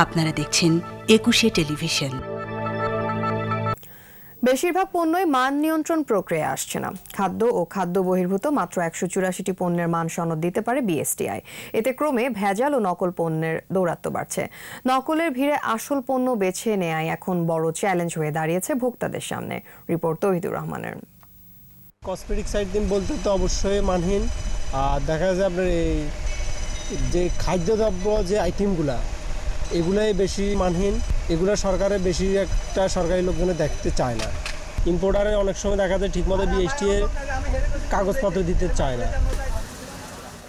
আপনারা দেখছেন ২১শে টেলিভিশন। বেশিরভাগ পণ্যই মান নিয়ন্ত্রণ প্রক্রিয়ায় আসছে না। খাদ্য ও খাদ্য বহির্ভূত মাত্র ১৮৪টি পণ্যের মান সনদ দিতে পারে বিএসটিআই। এতে ক্রমে ভেজাল ও নকল পণ্যের দৌরাত্ম্য বাড়ছে। নকলের ভিড়ে আসল পণ্য বেছে নেয়াই এখন বড় চ্যালেঞ্জ হয়ে দাঁড়িয়েছে ভোক্তাদের সামনে। রিপোর্ট তৌহিদুর রহমানের। কসমেটিক সাইড দিন বলতে তো অবশ্যই মানহীন। আর দেখা যায় আপনার এই যে খাদ্যদ্রব্য যে আইটেমগুলা এগুলাই বেশি মানহীন। এগুলো সরকারের বেশি একটা সরকারি লোকজনে দেখতে চায় না। ইম্পোর্টারে অনেক সময় দেখা যায় ঠিকমতো বিএসটি এর কাগজপত্র দিতে চায় না।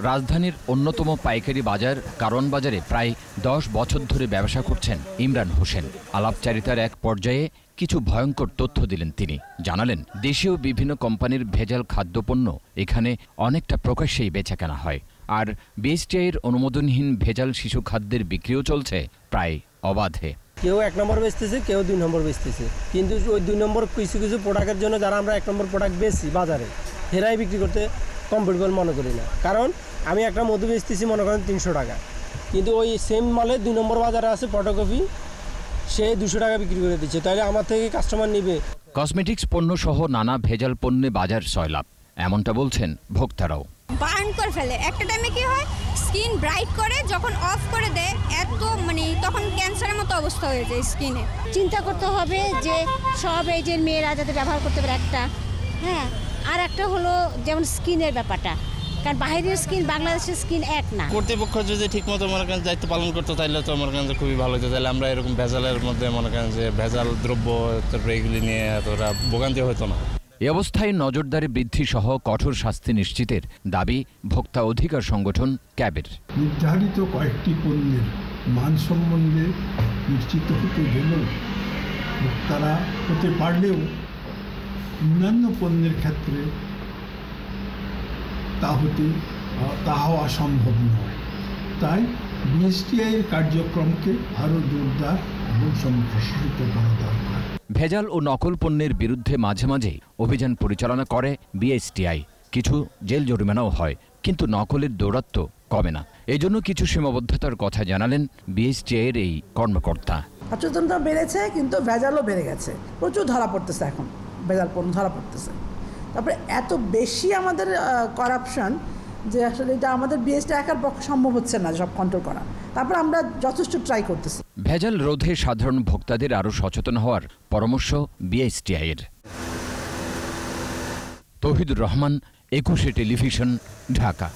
রাজধানীর অন্যতম পাইকারি বাজার কারণ বাজারে প্রায় ১০ বছর ধরে ব্যবসা করছেন ইমরান হোসেন। আলাপচারিতার এক পর্যায়ে কিছু ভয়ঙ্কর তথ্য দিলেন তিনি। জানালেন, দেশীয় বিভিন্ন কোম্পানির ভেজাল খাদ্যপণ্য এখানে অনেকটা প্রকাশ্যেই বেচাকেনা হয়। আর বিএসটিআইয়ের অনুমোদনহীন ভেজাল শিশু খাদ্যের বিক্রিও চলছে প্রায় অবাধে। কেউ ১ নম্বর বেচতেছে, কেউ ২ নম্বর বেচতেছে। কিন্তু ওই ২ নম্বর কিছু কিছু প্রোডাক্টের জন্য যারা আমরা ১ নম্বর প্রোডাক্ট বেচি বাজারে, হেরাই বিক্রি করতে কমফোর্টেবল মনে করি না। কারণ আমি একটা মধু বেচতেছি মনে করেন ৩০০ টাকা, কিন্তু ওই সেম মালে ২ নম্বর বাজারে আছে ফটোকপি, সে ২০০ টাকা বিক্রি করে দিচ্ছে। তাহলে আমার থেকে কাস্টমার নিবে। কসমেটিক্স পণ্য সহ নানা ভেজাল পণ্যে বাজার সয়লাভ, এমনটা বলছেন ভোক্তারাও। বার্ন করে ফেলে। একটা টাইমে কি হয়, স্কিন ব্রাইট করে, যখন অফ করে দেয় এত তখন ক্যান্সারের মতো অবস্থা হয়ে যায় স্কিনে। চিন্তা করতে হবে যে সব এজের মেয়েরা যাতে ব্যবহার করতে পারে একটা, হ্যাঁ। আর একটা হলো যেমন স্কিনের ব্যাপারটা, কারণ বাইরের স্কিন বাংলাদেশের স্কিন এক না। কর্তৃপক্ষ যদি ঠিকমতো মনে করেন দায়িত্ব পালন করতে, তাইলে তো মনে করেন যে খুবই ভালো হতো। তাহলে আমরা এরকম ভেজালের মধ্যে মনে করেন যে ভেজাল দ্রব্য তারপরে এগুলি নিয়ে এতটা ভোগান্তি হতো না। এ অবস্থায় নজরদারি বৃদ্ধি সহ কঠোর শাস্তি নিশ্চিতের দাবি ভোক্তা অধিকার সংগঠন ক্যাবের। নির্ধারিত কয়েকটি পণ্যের মান সম্বন্ধে নিশ্চিত হতে গেলেও ভোক্তারা হতে পারলেও অন্যান্য পণ্যের ক্ষেত্রে তা হওয়া সম্ভব নয়। তাই বিএসটিআইয়ের কার্যক্রমকে আরও জোরদার এবং সম্প্রসারিত করা দরকার। ভেজাল ও নকল পণ্যের বিরুদ্ধে মাঝে মাঝে অভিযান পরিচালনা করে বিএসটিআই। কিছু জেল জরিমানাও হয়, কিন্তু নকলের দৌরাত্ম্য কমে না। এজন্য কিছু সীমাবদ্ধতার কথা জানালেন বিএসটিআইয়ের এই কর্মকর্তা। সচেতনতা বেড়েছে, কিন্তু ভেজালও বেড়ে গেছে। প্রচুর ধরা পড়তেছে, এখন ভেজাল পণ্য ধরা পড়তেছে। তারপরে এত বেশি আমাদের করাপশন যে আসলে এটা আমাদের বিএসটি একার পক্ষে সম্ভব হচ্ছে না সব কন্ট্রোল করা। তারপর আমরা যথেষ্ট ট্রাই করতেছি। ভেজাল রোধে সাধারণ ভোক্তাদের আরও সচেতন হওয়ার পরামর্শ বিএসটিআইয়ের। তৌহিদুর রহমান, ২১শে টেলিভিশন, ঢাকা।